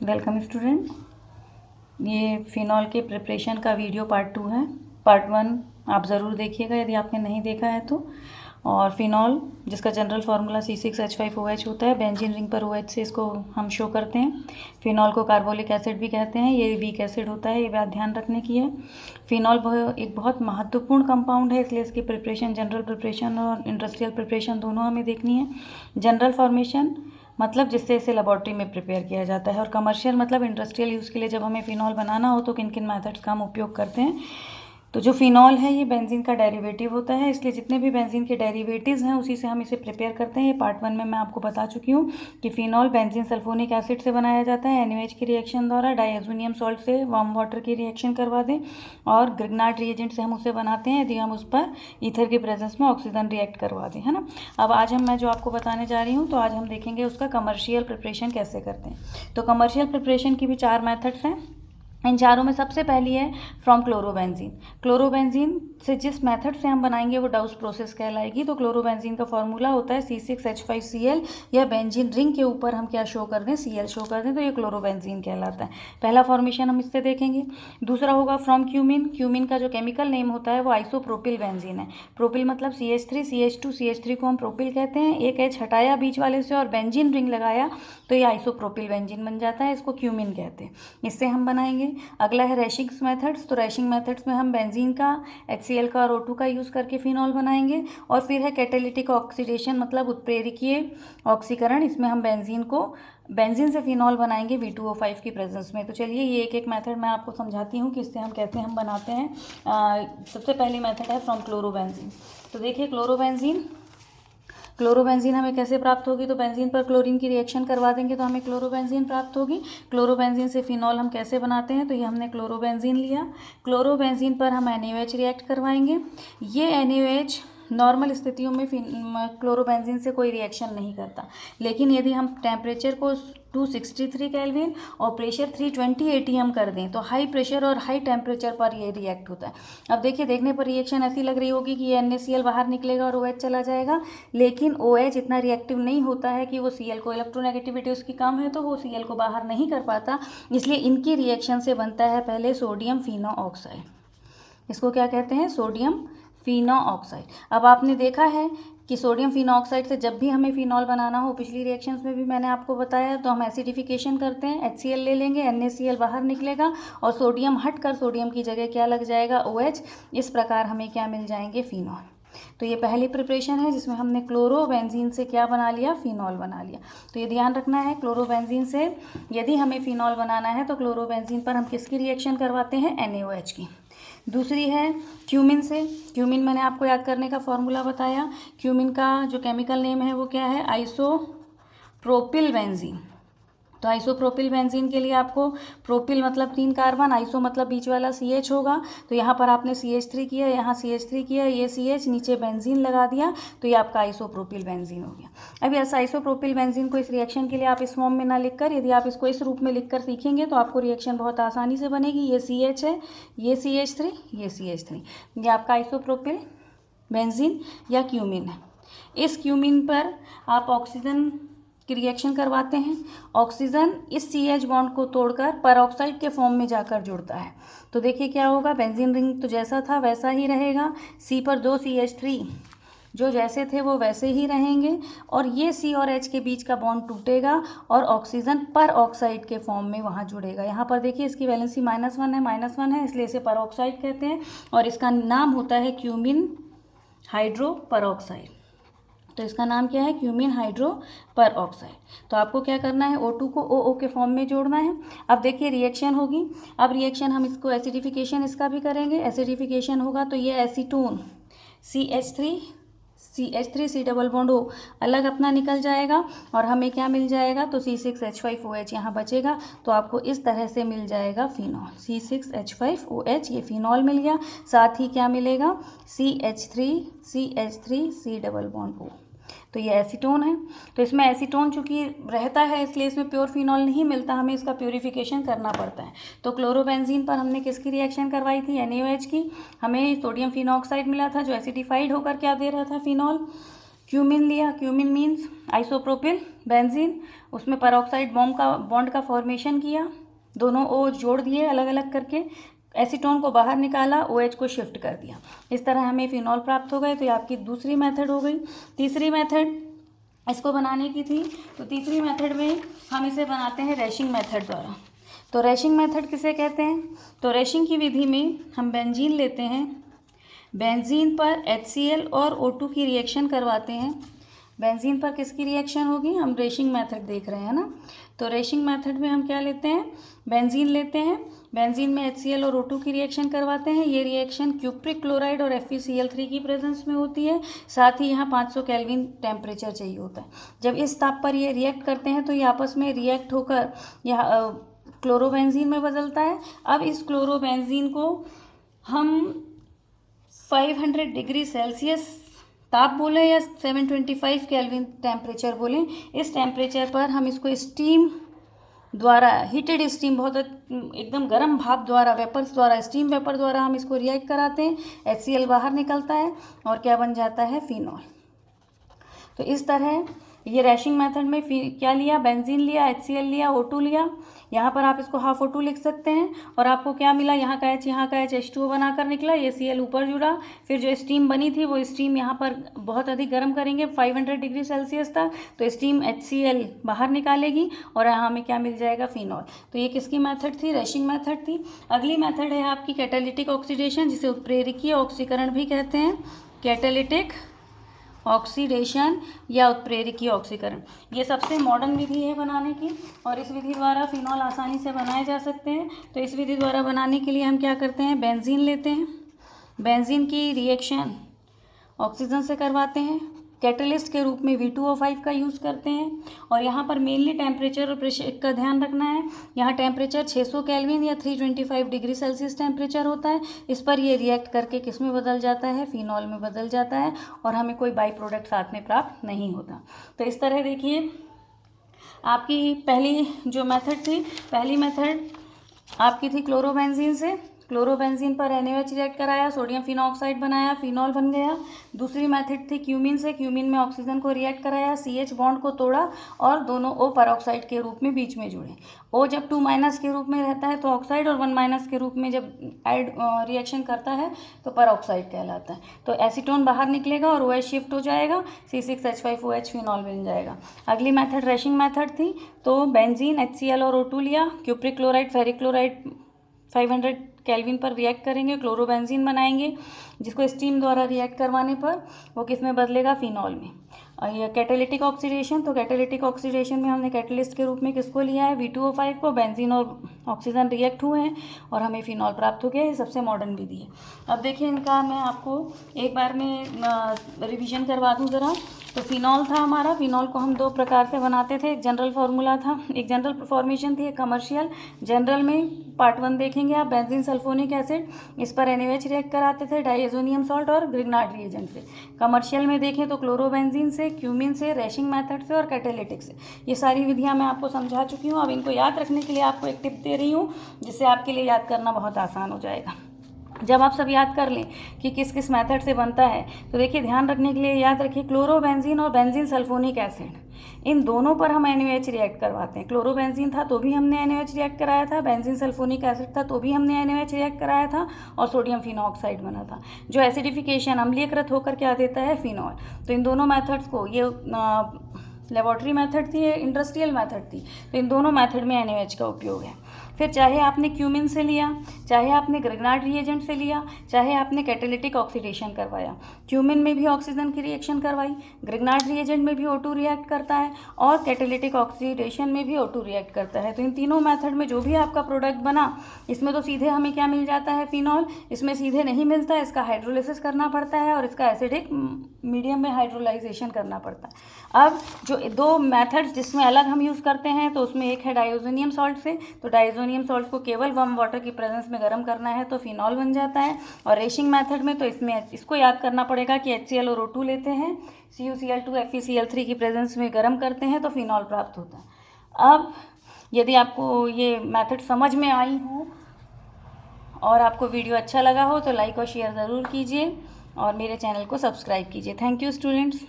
Welcome student. ये phenol के preparation का वीडियो पार्ट 2 है। पार्ट 1 आप ज़रूर देखिएगा यदि आपने नहीं देखा है तो। और फिनॉल जिसका जनरल फार्मूला C6H5OH होता है, बेंजीन रिंग पर OH से इसको हम शो करते हैं। फिनॉल को कार्बोलिक एसिड भी कहते हैं, ये वीक एसिड होता है, ये बात ध्यान रखने की है। फिनॉल एक बहुत महत्वपूर्ण कंपाउंड है, इसलिए इसकी प्रिपरेशन, जनरल प्रिपरेशन और इंडस्ट्रियल प्रिपरेशन दोनों हमें देखनी है। जनरल फॉर्मेशन मतलब जिससे इसे लेबॉर्ट्री में प्रिपेयर किया जाता है, और कमर्शियल मतलब इंडस्ट्रियल यूज़ के लिए जब हमें फिनॉल बनाना हो तो किन किन मेथड्स का हम उपयोग करते हैं। तो जो फिनॉल है ये बेंजीन का डेरिवेटिव होता है, इसलिए जितने भी बेंजीन के डेरिवेटिव्स हैं उसी से हम इसे प्रिपेयर करते हैं। ये पार्ट 1 में मैं आपको बता चुकी हूँ कि फिनॉल बेंजीन सल्फोनिक एसिड से बनाया जाता है, NaOH की रिएक्शन द्वारा, डाइएज़ोनियम सॉल्ट से वार्म वाटर की रिएक्शन करवा दें, और ग्रिग्नार्ड रिएजेंट से हम उसे बनाते हैं यदि हम उस पर ईथर की प्रेजेंस में ऑक्सीजन रिएक्ट करवा दें, है ना। अब आज मैं जो आपको बताने जा रही हूँ, तो आज हम देखेंगे उसका कमर्शियल प्रिपरेशन कैसे करते हैं। तो कमर्शियल प्रिपरेशन की भी 4 मेथड्स हैं। इन चारों में सबसे पहली है फ्रॉम क्लोरोबेंजीन। क्लोरोबेंजीन से जिस मेथड से हम बनाएंगे वो डाउस प्रोसेस कहलाएगी। तो क्लोरोबेंजीन का फॉर्मूला होता है C6H5Cl, या बेंजीन रिंग के ऊपर हम क्या शो कर दें, Cl शो कर दें, तो ये क्लोरोबेंजीन कहलाता है। पहला फॉर्मेशन हम इससे देखेंगे। दूसरा होगा फ्रॉम क्यूमिन। क्यूमिन का जो केमिकल नेम होता है वो आइसोप्रोपिल बेंजीन है। प्रोपिल मतलब CH3, CH2, CH3 को हम प्रोपिल कहते हैं। एक H हटाया बीच वाले से और बेंजीन रिंग लगाया तो ये आइसोप्रोपिल बेंजीन बन जाता है, इसको क्यूमिन कहते हैं। इससे हम बनाएंगे। अगला है रैशिंग्स मेथड्स। तो रैशिंग मेथड्स में हम बेंजीन का, HCl का और O2 का यूज़ करके फिनॉल बनाएंगे। और फिर है कैटालिटिक ऑक्सीडेशन मतलब उत्प्रेरकीय ऑक्सीकरण। इसमें हम बेंजीन से फिनॉल बनाएंगे V2O5 की प्रेजेंस में। तो चलिए ये एक एक मेथड मैं आपको समझाती हूँ कि इससे हम कैसे हम बनाते हैं। सबसे पहली मेथड है फ्रॉम क्लोरोबेंजीन। तो देखिए क्लोरोबेंजीन हमें कैसे प्राप्त होगी। तो बेंजीन पर क्लोरीन की रिएक्शन करवा देंगे तो हमें क्लोरोबेंजीन प्राप्त होगी। क्लोरोबेंजीन से फिनॉल हम कैसे बनाते हैं, तो ये हमने क्लोरोबेंजीन लिया। क्लोरोबेंजीन पर हम NaOH रिएक्ट करवाएंगे। ये NaOH नॉर्मल स्थितियों में क्लोरोबेंजीन से कोई रिएक्शन नहीं करता, लेकिन यदि हम टेम्परेचर को 263 केल्विन और प्रेशर 320 ATM कर दें तो हाई प्रेशर और हाई टेम्परेचर पर ये रिएक्ट होता है। अब देखिए, देखने पर रिएक्शन ऐसी लग रही होगी कि ये NaCl बाहर निकलेगा और OH चला जाएगा, लेकिन OH इतना रिएक्टिव नहीं होता है कि वो Cl को, इलेक्ट्रोनेगेटिविटी उसकी कम है तो वो Cl को बाहर नहीं कर पाता। इसलिए इनकी रिएक्शन से बनता है पहले सोडियम फिनो ऑक्साइड। इसको क्या कहते हैं, सोडियम फिनो ऑक्साइड। अब आपने देखा है कि सोडियम फिनॉक्साइड से जब भी हमें फिनॉल बनाना हो, पिछली रिएक्शंस में भी मैंने आपको बताया, तो हम एसिडिफिकेशन करते हैं, HCl ले लेंगे, NaCl बाहर निकलेगा और सोडियम हटकर सोडियम की जगह क्या लग जाएगा, OH। इस प्रकार हमें क्या मिल जाएंगे, फिनॉल। तो ये पहली प्रिपरेशन है जिसमें हमने क्लोरोबेंजीन से क्या बना लिया, फिनॉल बना लिया। तो ये ध्यान रखना है, क्लोरोबेंजीन से यदि हमें फिनॉल बनाना है तो क्लोरोबेंजीन पर हम किसकी रिएक्शन करवाते हैं, NaOH की। दूसरी है क्यूमिन से। क्यूमिन मैंने आपको याद करने का फॉर्मूला बताया। क्यूमिन का जो केमिकल नेम है वो क्या है, आइसोप्रोपिल बेंजीन। तो आइसोप्रोपिल बेंजीन के लिए आपको, प्रोपिल मतलब 3 कार्बन, आइसो मतलब बीच वाला CH होगा। तो यहाँ पर आपने CH3 किया, यहाँ CH3 किया, ये CH, नीचे बेंजीन लगा दिया, तो ये आपका आइसोप्रोपिल बेंजीन हो गया। अब ऐसा आइसोप्रोपिल बेंजीन को इस रिएक्शन के लिए आप इस फॉर्म में ना लिखकर, यदि आप इसको इस रूप में लिखकर सीखेंगे तो आपको रिएक्शन बहुत आसानी से बनेगी। ये CH है, ये CH3, ये CH3, ये आपका आइसोप्रोपिल बेंजीन या क्यूमिन है। इस क्यूमिन पर आप ऑक्सीजन की रिएक्शन करवाते हैं। ऑक्सीजन इस CH बॉन्ड को तोड़कर परऑक्साइड के फॉर्म में जाकर जुड़ता है। तो देखिए क्या होगा, बेंजीन रिंग तो जैसा था वैसा ही रहेगा, C पर 2 CH3 जो जैसे थे वो वैसे ही रहेंगे, और ये C और H के बीच का बॉन्ड टूटेगा और ऑक्सीजन पर ऑक्साइड के फॉर्म में वहाँ जुड़ेगा। यहाँ पर देखिए इसकी वैलेंसी -1 है, इसलिए इसे परऑक्साइड कहते हैं, और इसका नाम होता है क्यूमिन हाइड्रो परऑक्साइड। तो इसका नाम क्या है, क्यूमिन हाइड्रो पर ऑक्साइड। तो आपको क्या करना है, O2 को OO के फॉर्म में जोड़ना है। अब देखिए रिएक्शन होगी। अब रिएक्शन हम इसको एसिडिफिकेशन इसका भी करेंगे। एसिडिफिकेशन होगा तो ये acetone CH3 C double bond O अलग अपना निकल जाएगा, और हमें क्या मिल जाएगा, तो C6H5OH यहाँ बचेगा। तो आपको इस तरह से मिल जाएगा फिनॉल, C6H5OH, ये फिनॉल मिल गया। साथ ही क्या मिलेगा, CH3 C double bond O। तो ये एसीटोन है। तो इसमें एसीटोन चूँकि रहता है इसलिए इसमें प्योर फिनॉल नहीं मिलता, हमें इसका प्योरीफिकेशन करना पड़ता है। तो क्लोरोबेंजीन पर हमने किसकी रिएक्शन करवाई थी, NaOH की। हमें सोडियम फिनॉक्साइड मिला था जो एसिडिफाइड होकर क्या दे रहा था, फिनॉल। क्यूमिन लिया, क्यूमिन मीन्स आइसोप्रोपिल बेंजीन, उसमें पेरोक्साइड बॉन्ड का फॉर्मेशन किया, दोनों ओ जोड़ दिए अलग अलग करके, एसीटोन को बाहर निकाला, OH को शिफ्ट कर दिया, इस तरह हमें फिनॉल प्राप्त हो गए। तो ये आपकी दूसरी मेथड हो गई। तीसरी मेथड इसको बनाने की थी, तो तीसरी मेथड में हम इसे बनाते हैं रैशिंग मेथड द्वारा। तो रैशिंग मेथड किसे कहते हैं? तो रैशिंग की विधि में हम बेंजीन लेते हैं, बेंजीन पर HCl और O2 की रिएक्शन करवाते हैं। बेंजीन पर किसकी रिएक्शन होगी? हम रेशिंग मेथड देख रहे हैं ना। तो रेशिंग मेथड में हम क्या लेते हैं? बेंजीन लेते हैं, बेंजीन में HCl और O2 की रिएक्शन करवाते हैं। ये रिएक्शन क्यूप्रिक क्लोराइड और FeCl3 की प्रेजेंस में होती है। साथ ही यहाँ 500 केल्विन टेम्परेचर चाहिए होता है। जब इस ताप पर ये रिएक्ट करते हैं तो ये आपस में रिएक्ट होकर यह क्लोरोबेंजीन में बदलता है। अब इस क्लोरोबेंजीन को हम 500 डिग्री सेल्सियस ताप बोलें या 725 केल्विन टेम्परेचर बोलें, इस टेम्परेचर पर हम इसको स्टीम द्वारा, हीटेड स्टीम, बहुत एकदम गर्म भाप द्वारा, वेपर्स द्वारा, स्टीम वेपर द्वारा हम इसको रिएक्ट कराते हैं। HCl बाहर निकलता है और क्या बन जाता है? फिनॉल। तो इस तरह ये रैशिंग मेथड में क्या लिया? बेंजीन लिया, HCl लिया, O2 लिया। यहाँ पर आप इसको हाफ O2 लिख सकते हैं और आपको क्या मिला? यहाँ का H, यहाँ का H, H2O बनाकर निकला, ये Cl ऊपर जुड़ा। फिर जो स्टीम बनी थी वो स्टीम यहाँ पर बहुत अधिक गर्म करेंगे 500 डिग्री सेल्सियस तक, तो स्टीम HCl बाहर निकालेगी और यहाँ हमें क्या मिल जाएगा? फिनॉल। तो ये किसकी मेथड थी? रैशिंग मेथड थी। अगली मेथड है आपकी कैटालिटिक ऑक्सीडेशन, जिसे उत्प्रेरकीय ऑक्सीकरण भी कहते हैं। कैटालिटिक ऑक्सीडेशन या उत्प्रेरकीय ऑक्सीकरण, ये सबसे मॉडर्न विधि है बनाने की और इस विधि द्वारा फिनॉल आसानी से बनाए जा सकते हैं। तो इस विधि द्वारा बनाने के लिए हम क्या करते हैं? बेंजीन लेते हैं, बेंजीन की रिएक्शन ऑक्सीजन से करवाते हैं, कैटलिस्ट के रूप में V2O5 का यूज़ करते हैं और यहाँ पर मेनली टेम्परेचर और प्रेशर का ध्यान रखना है। यहाँ टेम्परेचर 600 केल्विन या 325 डिग्री सेल्सियस टेम्परेचर होता है। इस पर ये रिएक्ट करके किस में बदल जाता है? फिनॉल में बदल जाता है और हमें कोई बाई प्रोडक्ट साथ में प्राप्त नहीं होता। तो इस तरह देखिए आपकी पहली जो मेथड थी, पहली मेथड आपकी थी क्लोरोबेंजीन से, क्लोरोबेंजीन पर NaOH रिएक्ट कराया, सोडियम फिनॉक्साइड बनाया, फिनॉल बन गया। दूसरी मेथड थी क्यूमिन से, क्यूमिन में ऑक्सीजन को रिएक्ट कराया, CH बॉन्ड को तोड़ा और दोनों O पेरोक्साइड के रूप में बीच में जुड़े। O जब 2- के रूप में रहता है तो ऑक्साइड, और 1- के रूप में जब ऐड रिएक्शन करता है तो पेरोक्साइड कहलाता है। तो एसीटोन बाहर निकलेगा और OH शिफ्ट हो जाएगा, C6H5OH फिनॉल बन जाएगा। अगली मेथड रैशिंग मेथड थी। तो बेंजीन, HCl और O2 लिया, cupric chloride, ferric chloride 500 kelvin पर रिएक्ट करेंगे, क्लोरोबेंजीन बनाएंगे, जिसको स्टीम द्वारा रिएक्ट करवाने पर वो किस में बदलेगा? फिनॉल में। और ये कैटालिटिक ऑक्सीडेशन, तो कैटालिटिक ऑक्सीडेशन में हमने कैटलिस्ट के रूप में किसको लिया है? V2O5 को। बेंजीन और ऑक्सीजन रिएक्ट हुए हैं और हमें फिनॉल प्राप्त हो गया। ये सबसे मॉडर्न विधि है। अब देखिए इनका मैं आपको एक बार में रिविजन करवा दूँ ज़रा। तो फिनॉल था हमारा, फिनॉल को हम दो प्रकार से बनाते थे। एक जनरल फार्मूला था, एक जनरल फॉर्मेशन थी, एक कमर्शियल। जनरल में पार्ट 1 देखेंगे आप, बेंजीन सल्फोनिक एसिड, इस पर NaOH रिएक्ट कराते थे डाइएजोनियम सॉल्ट और ग्रिग्नार्ड रिएजेंट से। कमर्शियल में देखें तो क्लोरोबेंजीन से, क्यूमिन से, रैशिंग मेथड से और कैटालिटिक से। ये सारी विधियाँ मैं आपको समझा चुकी हूँ। अब इनको याद रखने के लिए आपको एक टिप दे रही हूँ, जिससे आपके लिए याद करना बहुत आसान हो जाएगा। जब आप सब याद कर लें कि किस किस मेथड से बनता है, तो देखिए ध्यान रखने के लिए याद रखिए, क्लोरोबेंजीन और बेंजीन सल्फोनिक एसिड, इन दोनों पर हम NaOH रिएक्ट करवाते हैं। क्लोरोबेंजीन था तो भी हमने NaOH रिएक्ट कराया था, बेंजीन सल्फोनिक एसिड था तो भी हमने NaOH रिएक्ट कराया था और सोडियम फिनॉक्साइड बना था, जो एसिडिफिकेशन अम्लीयकृत होकर क्या देता है? फिनॉल। तो इन दोनों मेथड्स को, ये लेबोरेटरी मेथड थी, इंडस्ट्रियल मेथड थी, तो इन दोनों मेथड में NaOH का उपयोग है। फिर चाहे आपने क्यूमिन से लिया, चाहे आपने ग्रिग्नार्ड रिएजेंट से लिया, चाहे आपने कैटालिटिक ऑक्सीडेशन करवाया, क्यूमिन में भी ऑक्सीजन की रिएक्शन करवाई, ग्रिग्नार्ड रिएजेंट में भी O2 रिएक्ट करता है और कैटालिटिक ऑक्सीडेशन में भी O2 रिएक्ट करता है। तो इन तीनों मेथड में जो भी आपका प्रोडक्ट बना, इसमें तो सीधे हमें क्या मिल जाता है? फिनॉल। इसमें सीधे नहीं मिलता, इसका हाइड्रोलिसिस करना पड़ता है और इसका एसिडिक मीडियम में हाइड्रोलाइजेशन करना पड़ता है। अब जो दो मेथड्स जिसमें अलग हम यूज़ करते हैं, तो उसमें एक है डाइओजोनियम सॉल्ट से, तो डाइओजोनियम सॉल्ट को केवल वार्म वाटर की प्रेजेंस में गर्म करना है तो फिनॉल बन जाता है। और रेशिंग मेथड में तो इसमें इसको याद करना पड़ेगा कि HCl और O2 लेते हैं, CuCl2 FeCl3 की प्रेजेंस में गर्म करते हैं तो फिनॉल प्राप्त होता है। अब यदि आपको ये मेथड समझ में आई हो और आपको वीडियो अच्छा लगा हो तो लाइक और शेयर ज़रूर कीजिए और मेरे चैनल को सब्सक्राइब कीजिए। Thank you students.